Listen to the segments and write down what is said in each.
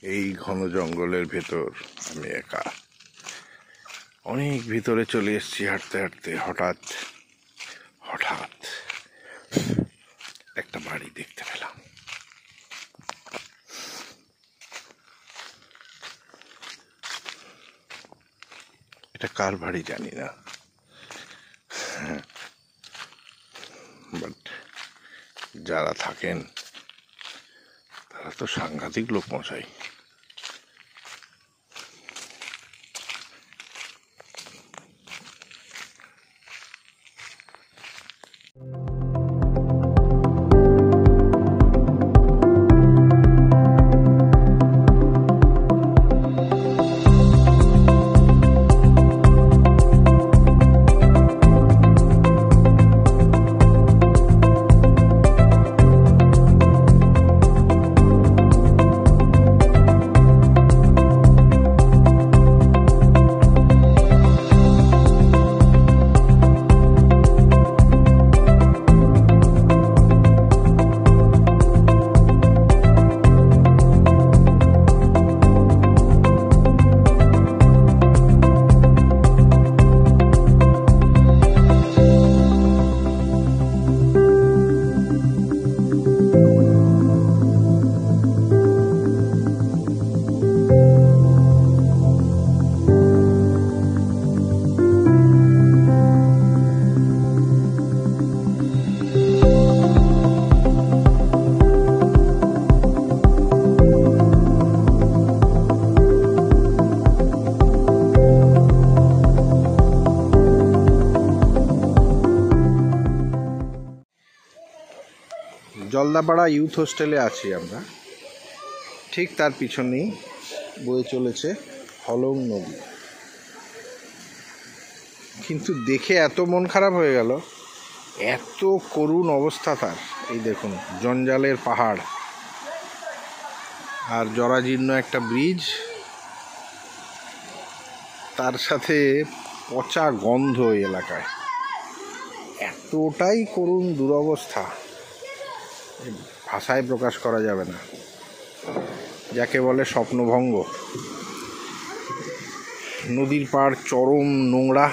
এই ঘন জঙ্গলের ভেতর আমি একা অনেক ভিতরে চলে এসেছি হাঁটতে হাঁটতে। হঠাৎ হঠাৎ একটা বাড়ি দেখতে পেলাম। এটা কার বাড়ি জানি না, বাট যারা থাকেন তারা তো সাংঘাতিক লোক মশাই। জলদাপাড়া ইউথ হোস্টেলে আছি আমরা। ঠিক তার পিছনেই বয়ে চলেছে হলং নদী। কিন্তু দেখে এত মন খারাপ হয়ে গেল, এত করুণ অবস্থা তার। এই দেখুন, জঞ্জালের পাহাড় আর জরাজীর্ণ একটা ব্রিজ, তার সাথে পচা গন্ধ এই এলাকায়। এতটাই করুণ দুরবস্থা, ভাষায় প্রকাশ করা যাবে না। যাকে বলে স্বপ্নভঙ্গ। নদীর পাড় চরম নোংরা।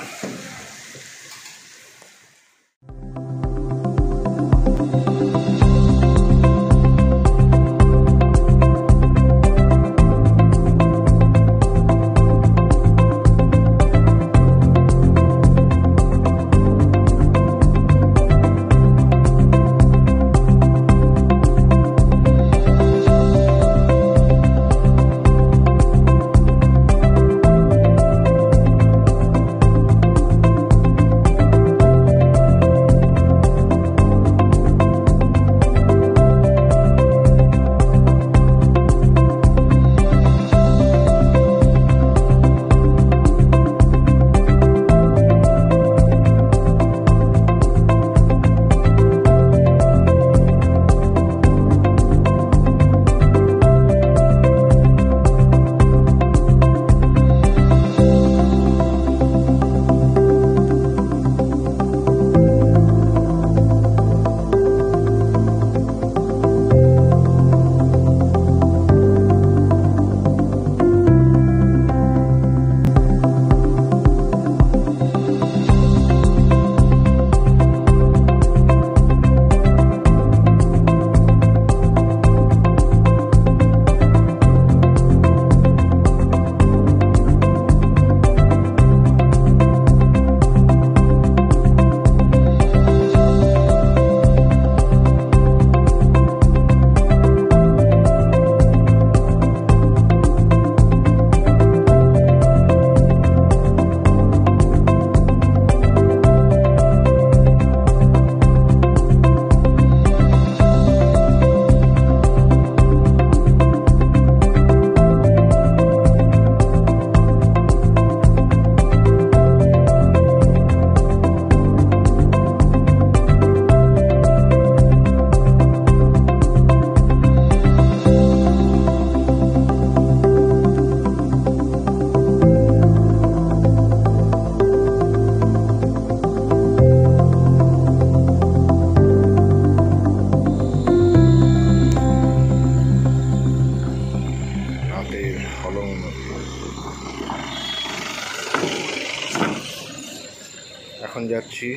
যাচ্ছি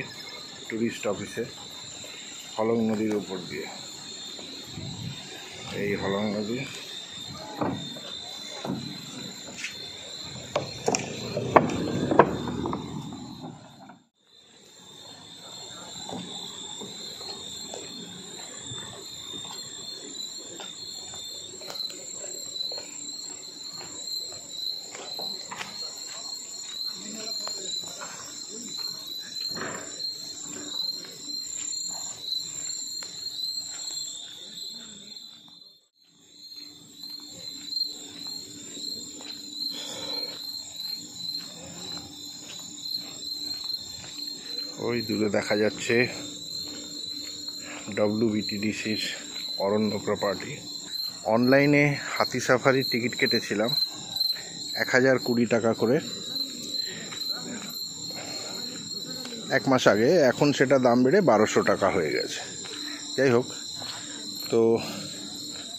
ট্যুরিস্ট অফিসে হলং নদীর উপর দিয়ে। এই হলং নদী, ওই দূরে দেখা যাচ্ছে WBTDCর অরণ্য প্রপার্টি। অনলাইনে হাতি সাফারির টিকিট কেটেছিলাম 1020 টাকা করে 1 মাস আগে, এখন সেটা দাম বেড়ে 1200 টাকা হয়ে গেছে। যাই হোক, তো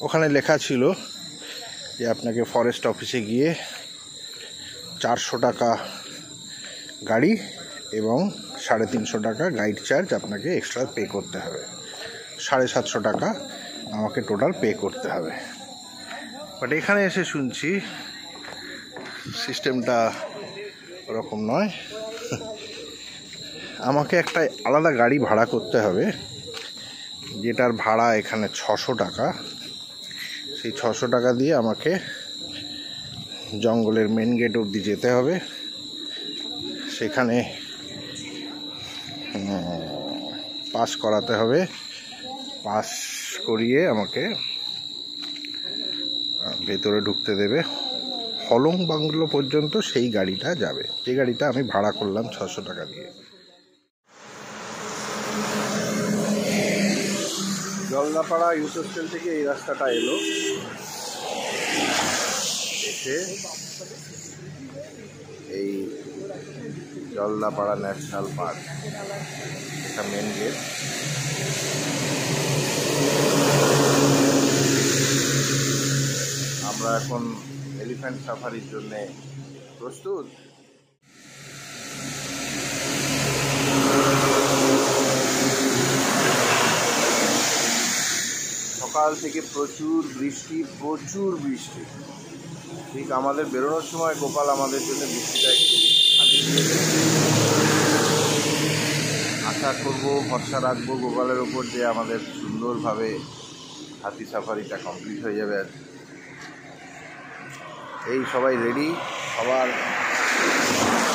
ওখানে লেখা ছিল যে আপনাকে ফরেস্ট অফিসে গিয়ে 400 টাকা গাড়ি এবং 350 টাকা গাইড চার্জ আপনাকে এক্সট্রা পে করতে হবে। 750 টাকা আমাকে টোটাল পে করতে হবে। বাট এখানে এসে শুনছি সিস্টেমটা ওরকম নয়, আমাকে একটা আলাদা গাড়ি ভাড়া করতে হবে, যেটার ভাড়া এখানে 600 টাকা। সেই 600 টাকা দিয়ে আমাকে জঙ্গলের মেন গেট অবধি যেতে হবে। সেখানে পাস করাতে হবে, পাস করিয়ে আমাকে ভেতরে ঢুকতে দেবে। হলং বাংলো পর্যন্ত সেই গাড়িটা যাবে, যে গাড়িটা আমি ভাড়া করলাম 600 টাকা দিয়ে। জলদাপাড়া ইউথ হোস্টেল থেকে এই রাস্তাটা এলো, এসে এই জলদাপাড়া ন্যাশনাল পার্ক, এটা মেন গেট। আমরা এখন এলিফ্যান্ট সাফারির জন্য প্রস্তুত। সকাল থেকে প্রচুর বৃষ্টি। ঠিক আমাদের বেরোনোর সময় গোপাল আমাদের জন্য বৃষ্টিটা একটু আশা করবো, ভরসা রাখবো গোপালের ওপর যে আমাদের সুন্দরভাবে হাতি সাফারিটা কমপ্লিট হয়ে যাবে। এই সবাই রেডি, সবার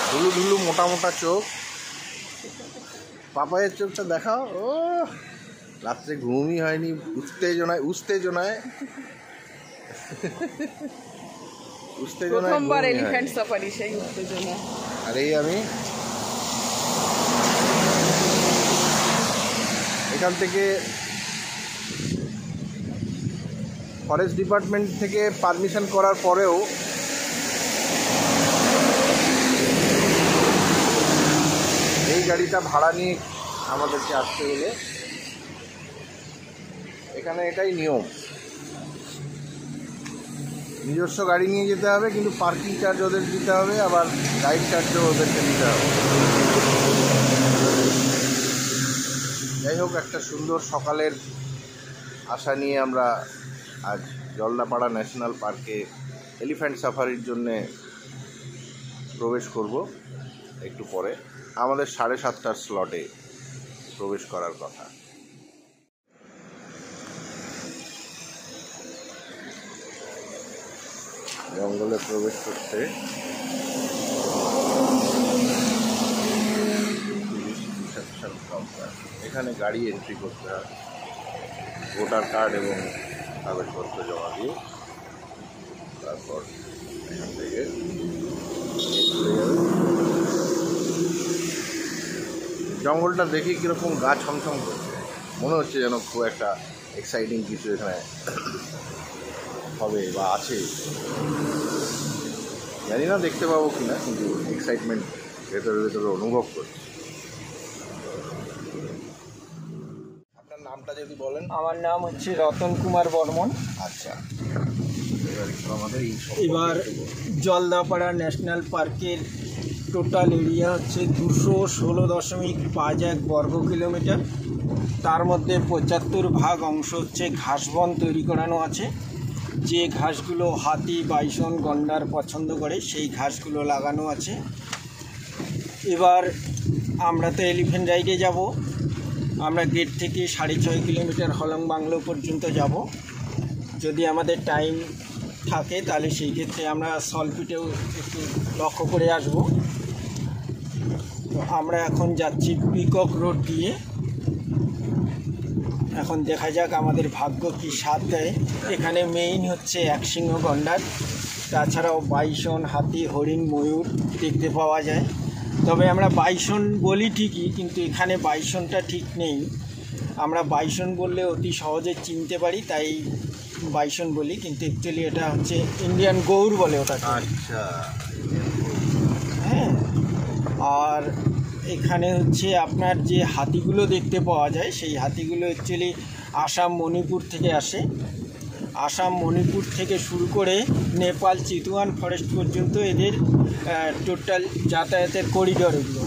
ঢুলু ঢুলু মোটা মোটা চোখ। পাপায়ের চোখটা দেখাও। ও রাত্রে ঘুমই হয়নি, উত্তেজনায় প্রথমবার এলিফ্যান্ট সাফারি, সেই উত্তেজনা। আর এই আমি এখান থেকে ফরেস্ট ডিপার্টমেন্ট থেকে পারমিশন করার পরেও এই গাড়িটা ভাড়া নিয়ে আমাদেরকে আসতে হলো। এখানে এটাই নিয়ম, নিজস্ব গাড়ি নিয়ে যেতে হবে, কিন্তু পার্কিং চার্জ ওদের দিতে হবে, আবার গাইড চার্জও ওদেরকে দিতে হবে। যাই হোক, একটা সুন্দর সকালের আশা নিয়ে আমরা আজ জলদাপাড়া ন্যাশনাল পার্কে এলিফ্যান্ট সাফারির জন্যে প্রবেশ করব একটু পরে। আমাদের 7:30টার স্লটে প্রবেশ করার কথা। জঙ্গলে প্রবেশ করতে এখানে গাড়ি এন্ট্রি করতে হয়, ভোটার কার্ড এবং কাগজপত্র জমা দিয়ে তারপর এখান থেকে চলে যাবে। জঙ্গলটা দেখে কীরকম গা ছমছম করছে, মনে হচ্ছে যেন খুব একটা এক্সাইটিং কিছু এখানে হবে বা আছে। জানি না দেখতে পাবো কিনা, কিন্তু এক্সাইটমেন্ট ভেতরে ভেতরে অনুভব করছি। আপনার নামটা যদি বলেন। আমার নাম হচ্ছে রতন কুমার বর্মন। আচ্ছা, এবার এবার জলদাপাড়া ন্যাশনাল পার্কের টোটাল এরিয়া হচ্ছে 216.51 বর্গ কিলোমিটার। তার মধ্যে 75% অংশ হচ্ছে ঘাসবন তৈরি করানো আছে। যে ঘাসগুলো হাতি, বাইসন, গন্ডার পছন্দ করে সেই ঘাসগুলো লাগানো আছে। এবার আমরা তো এলিফ্যান্ট রাইডে যাব। আমরা গেট থেকে 6.5 কিলোমিটার হলং বাংলো পর্যন্ত যাব। যদি আমাদের টাইম থাকে তাহলে সেই ক্ষেত্রে আমরা সলপিটেও একটু লক্ষ্য করে আসব। তো আমরা এখন যাচ্ছি পিকক রোড দিয়ে। এখন দেখা যাক আমাদের ভাগ্য কি সাথ দেয়। এখানে মেইন হচ্ছে একশৃঙ্গ গন্ডার, তাছাড়াও বাইসন, হাতি, হরিণ, ময়ূর দেখতে পাওয়া যায়। তবে আমরা বাইসন বলি ঠিকই, কিন্তু এখানে বাইসনটা ঠিক নেই। আমরা বাইসন বললে অতি সহজে চিনতে পারি, তাই বাইসন বলি, কিন্তু অ্যাকচুয়ালি এটা হচ্ছে ইন্ডিয়ান গৌর বলে ওটাকে। আচ্ছা, হ্যাঁ, আর এখানে হচ্ছে আপনার যে হাতিগুলো দেখতে পাওয়া যায় সেই হাতিগুলো অ্যাকচুয়ালি আসাম, মণিপুর থেকে আসে। আসাম, মণিপুর থেকে শুরু করে নেপাল, চিতুয়ান ফরেস্ট পর্যন্ত এদের টোটাল যাতায়াতের করিডর এগুলো।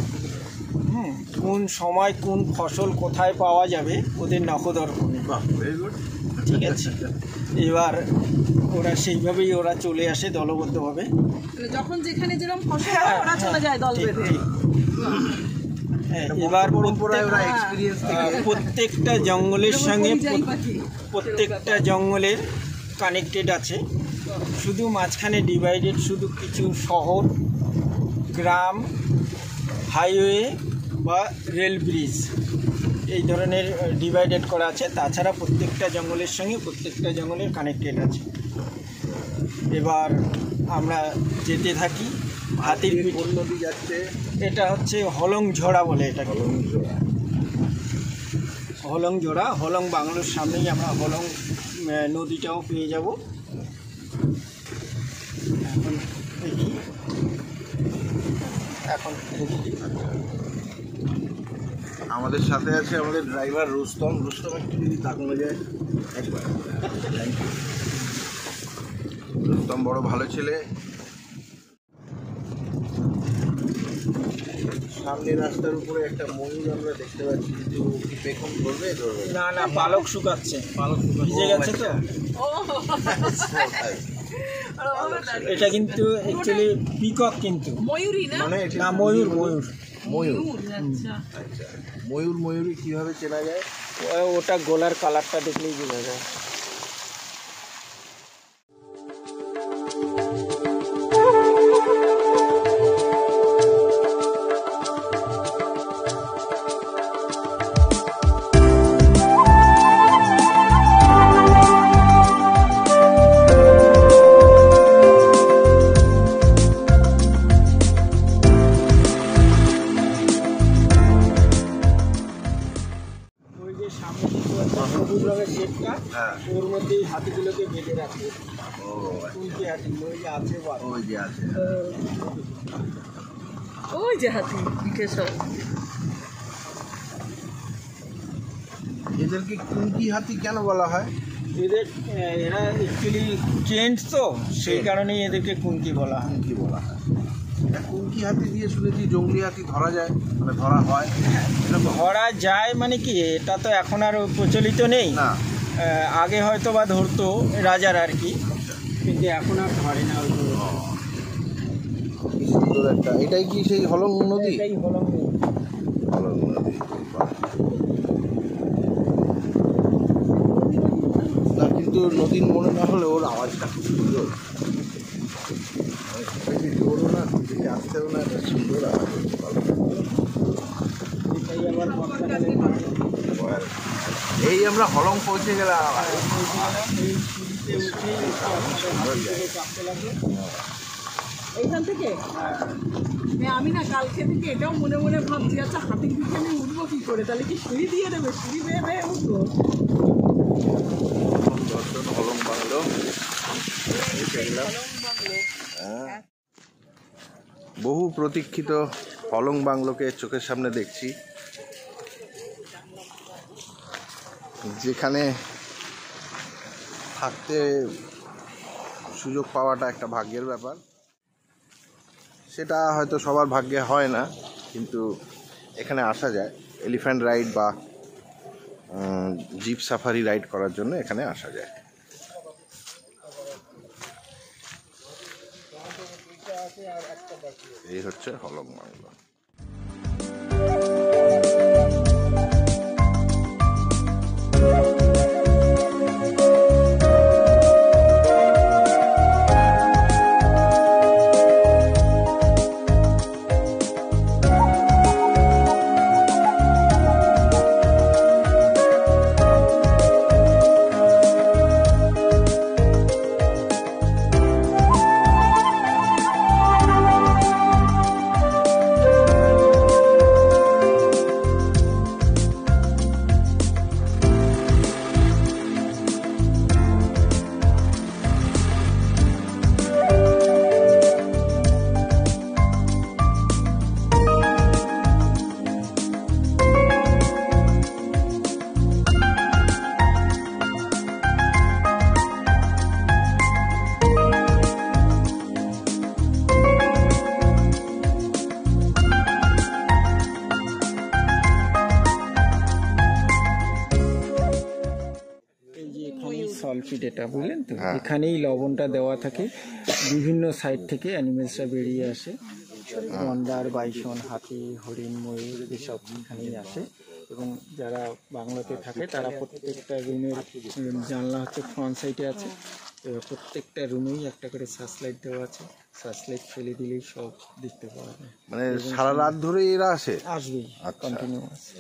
কোন সময় কোন ফসল কোথায় পাওয়া যাবে ওদের নখদর্পণে। ঠিক আছে, এবার ওরা সেইভাবেই ওরা চলে আসে দলবদ্ধভাবে। যখন যেখানে যেরকম ফসল হয় ওরা চলে যায় দল বেঁধে। এবার প্রত্যেকটা জঙ্গলের সঙ্গে প্রত্যেকটা জঙ্গলের কানেক্টেড আছে। শুধু মাঝখানে ডিভাইডেড শুধু কিছু শহর, গ্রাম, হাইওয়ে বা রেল ব্রিজ এই ধরনের ডিভাইডেড করা আছে। তাছাড়া প্রত্যেকটা জঙ্গলের সঙ্গে প্রত্যেকটা জঙ্গলের কানেক্টেড আছে। এবার আমরা যেতে থাকি। হাতির পিঠ নদী যাচ্ছে, এটা হচ্ছে হলং ঝোড়া বলে এটাকে। হলং ঝোড়া, হলং বাংলোর সামনেই আমরা হলং নদীটাও পেয়ে যাব। এখন দেখি, এখন আমাদের সাথে আছে আমাদের ড্রাইভার রুস্তম। রুস্তম একটু যদি তাকানো যায় একবার। Thank you. রুস্তম বড় ভালো ছেলে। সামনে রাস্তার উপরে একটা ময়ূর আমরা দেখতে পাচ্ছি, কিন্তু কি পেখম ধরবে? ধরবে না, না, পালক শুকাচ্ছে, পালক ভিজে গেছে তো। এটা কিন্তু অ্যাকচুয়ালি পিকক, কিন্তু ময়ূরী না, মানে না, ময়ূর ময়ূর ময়ূর। আচ্ছা আচ্ছা, ময়ূরই কিভাবে চেনা যায়? ওটা গোলার কালারটা দেখলেই বোঝা যায়। সবুজ রঙের শেডটা, ওর মধ্যেই হাতিগুলোকে বেঁধে রাখে। কুলকি হাতি ওই যে আছে, ওই যে আছে। ওই যে হাতি পিঠে সব। এদেরকে কুঙ্কি হাতি কেন বলা হয়? এরা অ্যাকচুয়ালি ট্রেন্ড, তো সেই কারণেই এদেরকে কুঙ্কি বলা হয়। কুঙ্কি বলা হয়। কুঙ্কি হাতি দিয়ে শুনেছি জঙ্গলি হাতি ধরা যায়, মানে ধরা হয়। ধরা যায় মানে কি, এটা তো এখন আর প্রচলিত নেই না। আগে হয়তো বা ধরতো রাজার আর কি, কিন্তু এখন আর ধরে না। সুন্দর একটা, এটাই কি সেই হলং নদী? এটাই হলং নদী। হলং নদী। না, কিন্তু নদীর মনে না হলে ওর আওয়াজটা খুব সুন্দর, বেশি জোরও না, বেশি আসতেও না, একটা সুন্দর আওয়াজ। এটাই আবার বর্ষাকালে এই আমরা হলং পৌঁছে গেলাম। এইখান থেকে আমি না কালকে থেকে এটাও মনে মনে ভাবছি, আচ্ছা হাতির পিঠে আমি উঠবো কি করে, তাহলে কি সিঁড়ি দিয়ে দেবে? সিঁড়ি বেয়ে বেয়ে উঠবো। দর্শন হলং বাংলো। বহু প্রতীক্ষিত হলং বাংলোকে চোখের সামনে দেখছি, যেখানে থাকতে সুযোগ পাওয়াটা একটা ভাগ্যের ব্যাপার। সেটা হয়তো সবার ভাগ্যে হয় না, কিন্তু এখানে আসা যায় এলিফ্যান্ট রাইড বা জিপ সাফারি রাইড করার জন্য এখানে আসা যায়। এই হচ্ছে হলংমার্গ। সলফিট, এটা বুঝলেন তো, এখানেই লবণটা দেওয়া থাকে, বিভিন্ন সাইড থেকে অ্যানিমেলসরা বেরিয়ে আসে, গন্ডার, বাইসন, হাতি, হরিণ, ময়ূর এসব এখানেই আসে। এবং যারা বাংলাতে থাকে তারা প্রত্যেকটা রুমের জানলা হচ্ছে ফ্রন্ট সাইডে আছে, প্রত্যেকটা রুমেই একটা করে সার্চ লাইট দেওয়া আছে, সার্চ লাইট ফেলে দিলেই সব দেখতে পাওয়া যায়। মানে সারা রাত ধরে এরা আসবেই কন্টিনিউ আসে।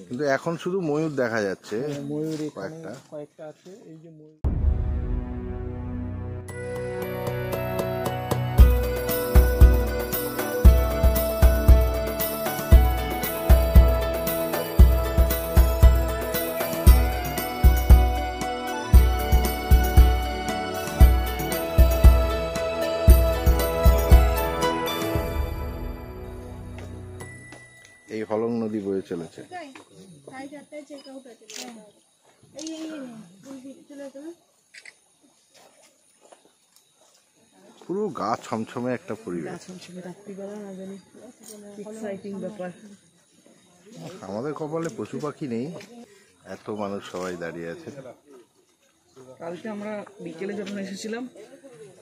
কিন্তু এখন শুধু ময়ূর দেখা যাচ্ছে, ময়ূর কয়েকটা আছে, এই যে ময়ূর। এই হলং নদী বয়ে চলেছে। পুরো গা ছমছমে একটা পরিবেশ। আমাদের কপালে পশু পাখি নেই, এত মানুষ সবাই দাঁড়িয়ে আছে। কালকে আমরা বিকেলে যখন এসেছিলাম,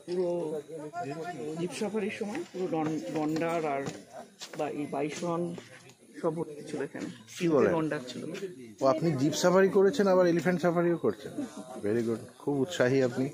পুরো জিপ সাফারির সময় পুরো গন্ডার আর এই বাইসন সব ভর্তি ছিল এখানে। কি বলে? গন্ডার ছিল। ও, আপনি জিপ সাফারি করেছেন, আবার এলিফ্যান্ট সাফারিও করছেন? ভেরি গুড, খুব উৎসাহী আপনি।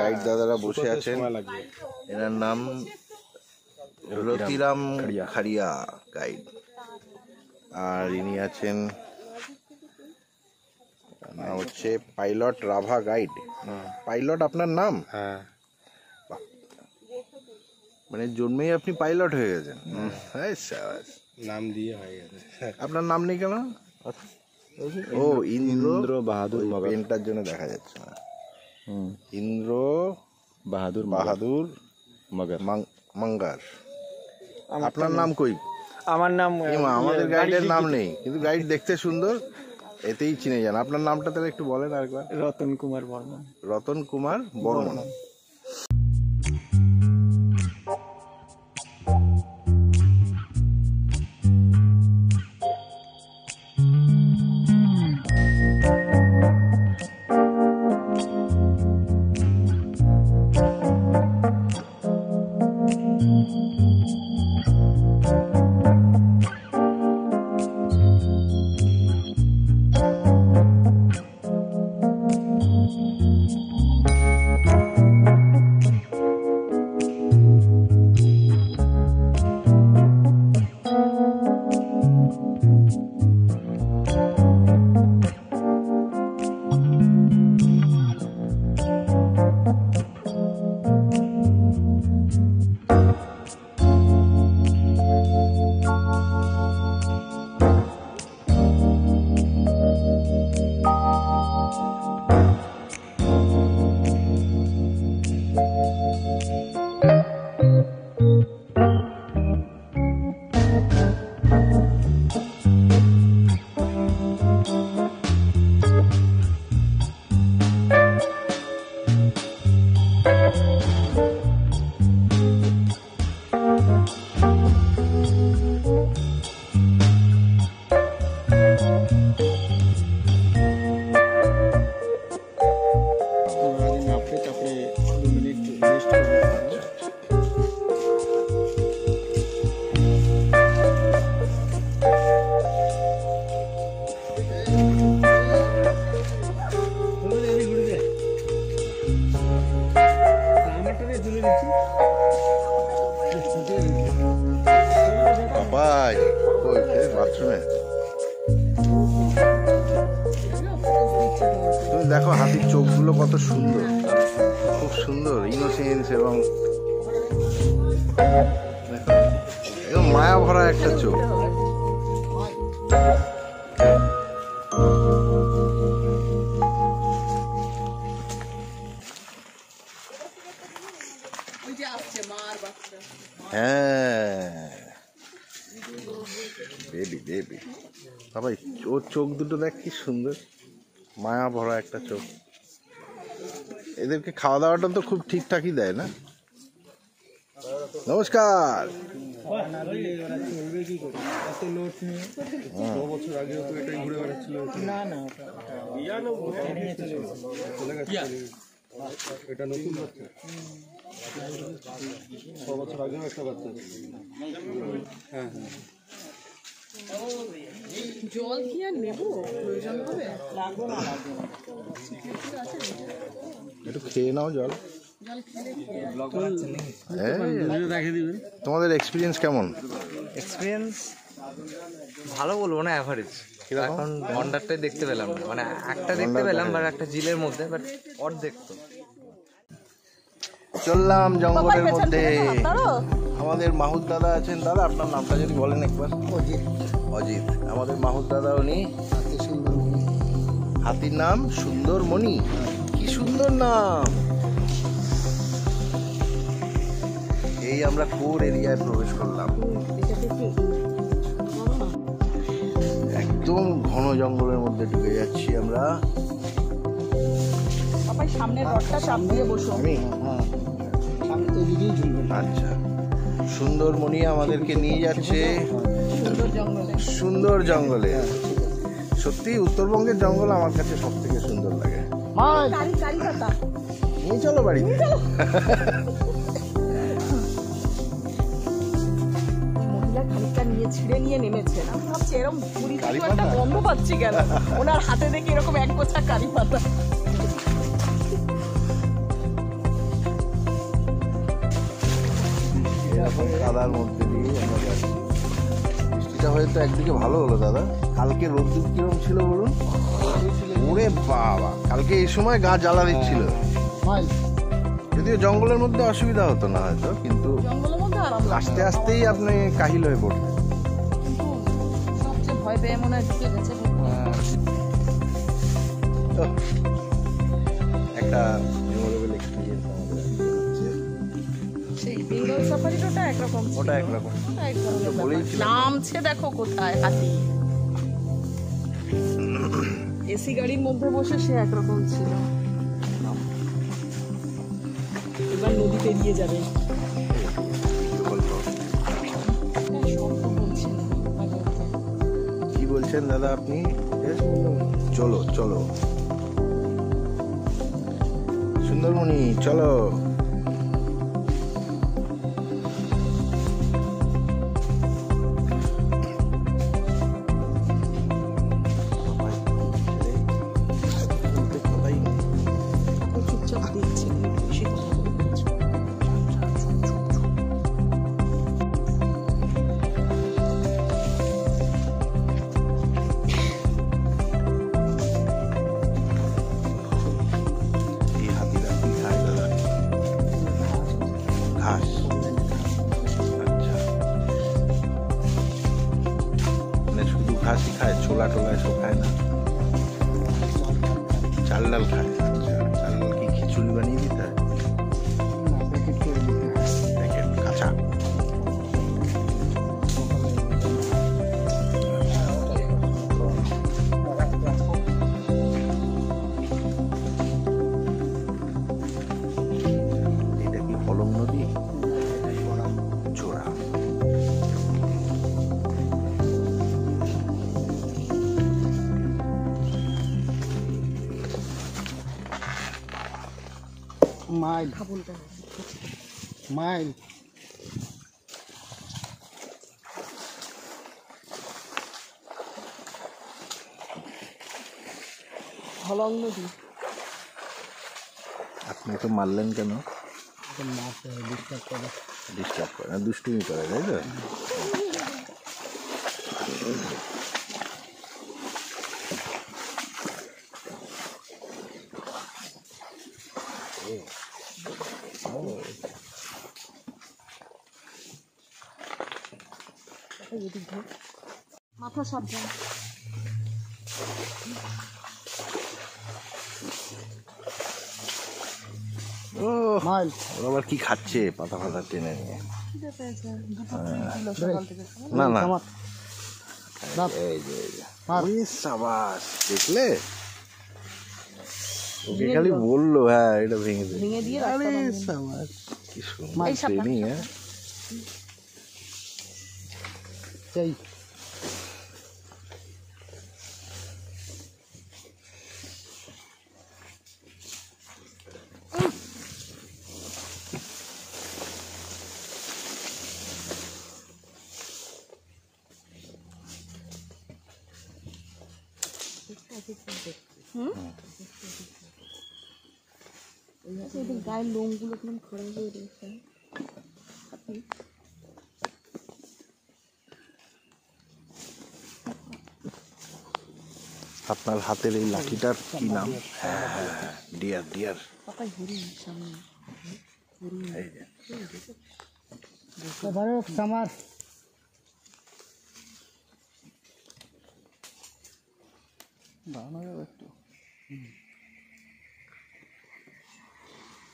গাইড দাদারা বসে আছেন, এনার নাম রতিরাম খাড়িয়া গাইড, আর ইনি আছেন হচ্ছে পাইলট রাভা গাইড। পাইলট আপনার নাম? হ্যাঁ, মানে জন্মেই আপনি পাইলট হয়ে গেছেন? নাম দিয়ে হয়ে গেছে। আপনার নাম নেই কেন? ও, ইন্দ্র বাহাদুর। পেনটার জন্য দেখা যাচ্ছে না। ইন্দ্র বাহাদুর মাঙ্গার। আপনার নাম কই? আমার নাম, আমাদের গাইডের নাম নেই, কিন্তু গাইড দেখতে সুন্দর, এতেই চিনে যান। আপনার নামটা তাহলে একটু বলেন আরেকবার। রতন কুমার বর্মন। রতন কুমার বর্মন। দেখো হাতির চোখগুলো কত সুন্দর, খুব সুন্দর, ইনোসেন্স এবং দেখো, একদম মায়া ভরা একটা চোখ। হ্যাঁ বেবি বেবি বাবা, ওর চোখ দুটো দেখ কি সুন্দর, মায়া ভরা একটা চোখ। এদেরকে খাওয়া দাওয়াটা তো খুব ঠিকঠাকই দেয় না? নমস্কার। এটা নতুন বাচ্চা, 6 বছর আগেও একটা বাচ্চা। হ্যাঁ হ্যাঁ, জল কি আর নেবো, প্রয়োজন হবে? একটু খেয়ে নাও জল। তোমাদের এক্সপিরিয়েন্স কেমন? এক্সপিরিয়েন্স ভালো বলবো না, অ্যাভারেজ। এখন গন্ডারটাই দেখতে পেলাম না, মানে একটা দেখতে পেলাম বাট একটা জিলের মধ্যে, বাট অর্ধেক তো। চললাম জঙ্গলের মধ্যে। আমাদের মাহুত দাদা আছেন। দাদা আপনার নামটা যদি বলেন একবার। অজিত। অজিত, আমাদের মাহুত দাদা, উনি হাতির নাম সুন্দরমণি। কি সুন্দর নাম। এই আমরা কোর এরিয়ায় প্রবেশ করলাম, একদম ঘন জঙ্গলের মধ্যে ঢুকে যাচ্ছি আমরা। সামনে রডটা চাপ দিয়ে বসো। আমি আচ্ছা, সুন্দরমণি আমাদেরকে নিয়ে যাচ্ছে সুন্দর জঙ্গলে। সত্যি উত্তরবঙ্গের জঙ্গল আমার কাছে সব থেকে সুন্দর লাগে। নিয়ে চলো বাড়ি। ছিঁড়ে নিয়ে নেমেছে, আমি ভাবছি এরকম পুরি থেকে একটা গন্ধ পাচ্ছি কেন, ওনার হাতে দেখে এরকম এক গোছা কারি পাতা। কাদার মধ্যে দিয়ে আমরা যাচ্ছি। বৃষ্টিটা হয়তো একদিকে ভালো হলো দাদা। কালকে রোদ্দুর কিরম ছিল বলুন? ওরে বাবা, কালকে এই সময় গা জ্বালা দিচ্ছিল। যদিও জঙ্গলের মধ্যে অসুবিধা হতো না হয়তো, কিন্তু আস্তে আস্তেই আপনি কাহিল হয়ে পড়তেন। ভয় পেয়ে মনে হয় ঢুকে গেছে। একটা মেমোরেবল এক্সপিরিয়েন্স আমাদের হচ্ছে। সেই বেঙ্গল সাফারিটা একরকম, ওটা একরকম বলেইছিলাম। নামছে দেখো কোথায় হাতি। এসি গাড়ির মধ্যে বসে সে একরকম ছিল। এবার নদী পেরিয়ে যাবে। কি বলছেন দাদা আপনি? চলো চলো সুন্দরমণি, চলো। চুপচাপ দেখছে, বেশি কথা বলছে। এই হাতিরা কি খায় দাদা? ঘাস। আচ্ছা, মানে শুধু ঘাসই খায়, ছোলা টোলা এসব খায় না? চাল ডাল খায়। আচ্ছা, চাল ডাল কি খিচুড়ি বানিয়ে দিতে হয়? প্যাকেট কাঁচা। এটা কি কলম নদী? জোড়া। মাইল মাইল হলং নদী। আপনি তো মারলেন কেন? ডিস্টার্ব করে না, দুষ্টুমি করে, তাই তো? মাথা সাবধান। ও মাইল ও আবার কি খাচ্ছে পাতা ফাতা টেনে নিয়ে? না না এই যে ওই সাবাস দেখলে ওকে খালি বললো হ্যাঁ এটা ভেঙে দে। ভেঙে দিয়ে আরে সাবাস কি সুন্দর ট্রেনিং হ্যাঁ। চাই এদের গায়ের লোমগুলো কেমন খারাপ হয়ে রয়েছে। আপনার হাতের এই লাঠিটার কি নাম? হ্যাঁ হ্যাঁ ডিয়ার ডিয়ার পাপাই হরিণ সামনে এই যে আমার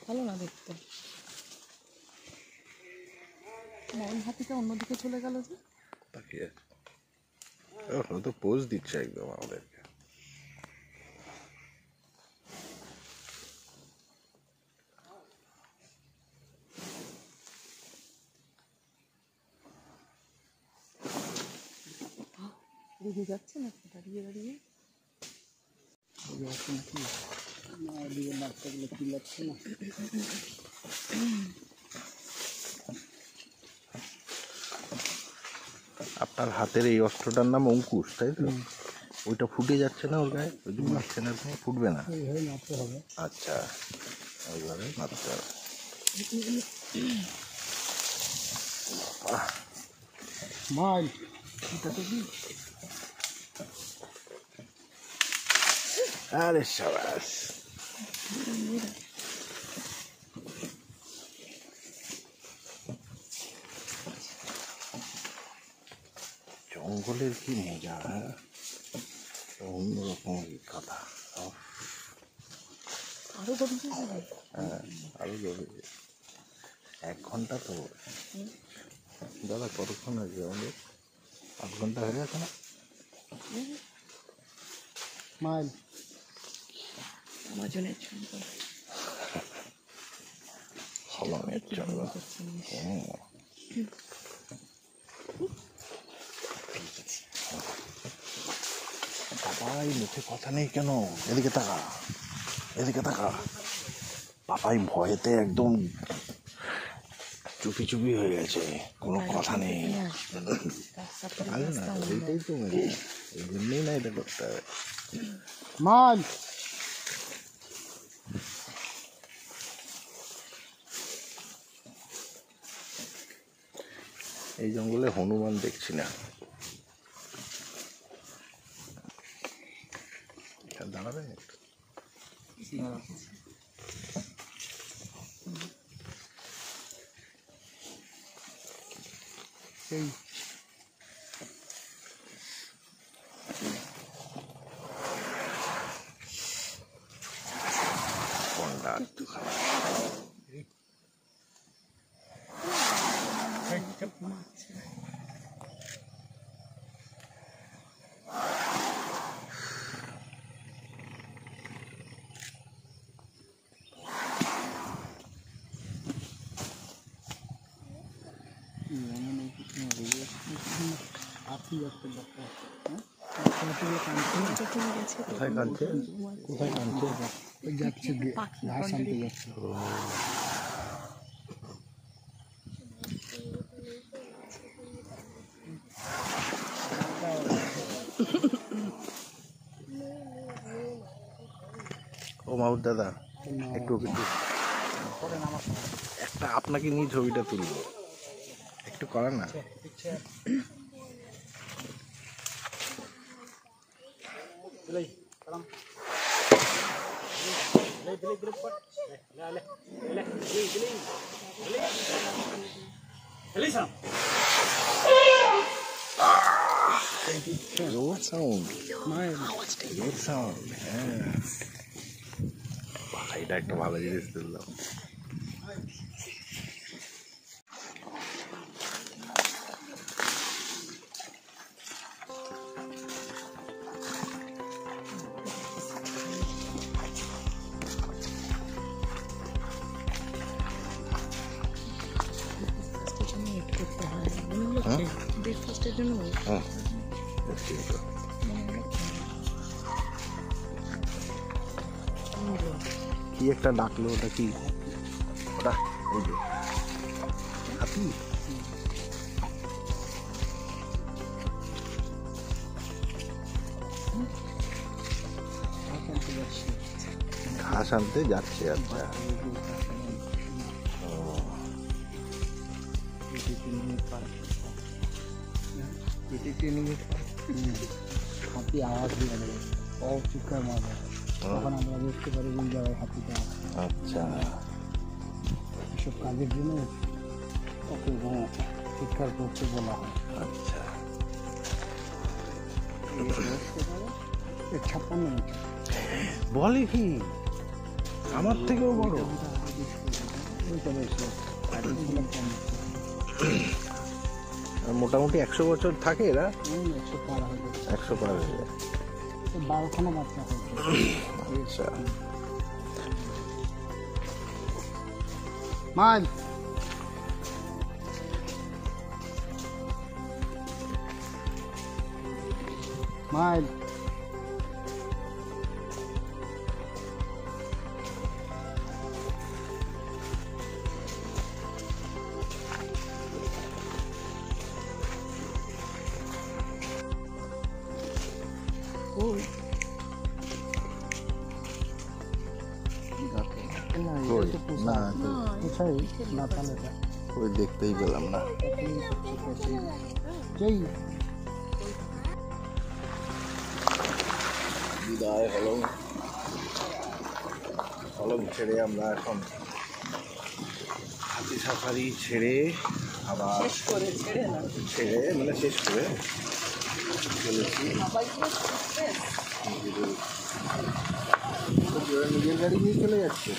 ভালো না দেখতে। ওই হাতিটা অন্যদিকে চলে গেল যে। তাকিয়ে ও তো পোজ দিচ্ছে একদম আমাদেরকে। রেগে যাচ্ছে না দাঁড়িয়ে দাঁড়িয়ে। আপনার হাতের এই অস্ত্রটার নাম অঙ্কুশ তাই তো? ওইটা ফুটে যাচ্ছে না ওর গায়ে? ওই যে মারছেন আপনি ফুটবে না? আচ্ছা ওইভাবে মারতে হবে। মাইল আরে সাবাস জঙ্গলের কি মজা হ্যাঁ অন্যরকম অভিজ্ঞতা। আরো গভীর যাবে। হ্যাঁ আরো গভীরে 1 ঘন্টা তো দাদা কতক্ষণ আছে আমাদের? 8 ঘন্টা হয়ে গেছে না? মাইল আমাজনের জন্য ফলনের জন্য বাবাই মুখে কথা নেই কেন? এদিকে তাকা এদিকে তাকা। বাবাই ভয়েতে একদম চুপি চুপি হয়ে গেছে, কোনো কথা নেই। আরে না এইটাই তো মেরে এই জন্যই না এটা করতে হবে। মাইল এই জঙ্গলে হনুমান দেখছি না। দাঁড়াবে এই কোনটা কোথায় কাঁদছে? কোথায় কাঁদছে? যাচ্ছে ঘাস আনতে যাচ্ছে। ও মাহুর দাদা একটু একটা আপনাকে নিয়ে ছবিটা তুলবো, একটু করেন না। Road sound. Road sound. হ্যাঁ। বাহ, এটা একটা ভালো জিনিস দিলাম। ব্রেকফাস্টের জন্য হ্যাঁ ঠিক আছে। কি একটা ডাকলো, ওটা কি? ওটা ওই যে হাতি। ঘাস আনতে যাচ্ছে। আচ্ছা হাতি আওয়াজ দিয়ে দেবে, চিৎকার মারবে, তখন আমরা বুঝতে পারি কোন জায়গায় হাতিটা। আচ্ছা এসব কাজের জন্য ওকে চিৎকার করতে বলা হয়। আচ্ছা 56 মিনিট বলে কি আমার থেকেও বড়? মোটামুটি 100 বছর থাকে এরা? 100 পার হয়ে যায়, 100 পার হয়ে যায়। 12খানা বাচ্চা হয়। আচ্ছা মাল মাল কই? না কোথায় না পালেটা ওই দেখতেই পেলাম না। যেই বিদায় হলং। হলং ছেড়ে আমরা এখন হাতি সাফারি ছেড়ে আবার ছেড়ে মানে শেষ করে চলেছি। নিজের গাড়ি নিয়ে চলে যাচ্ছে।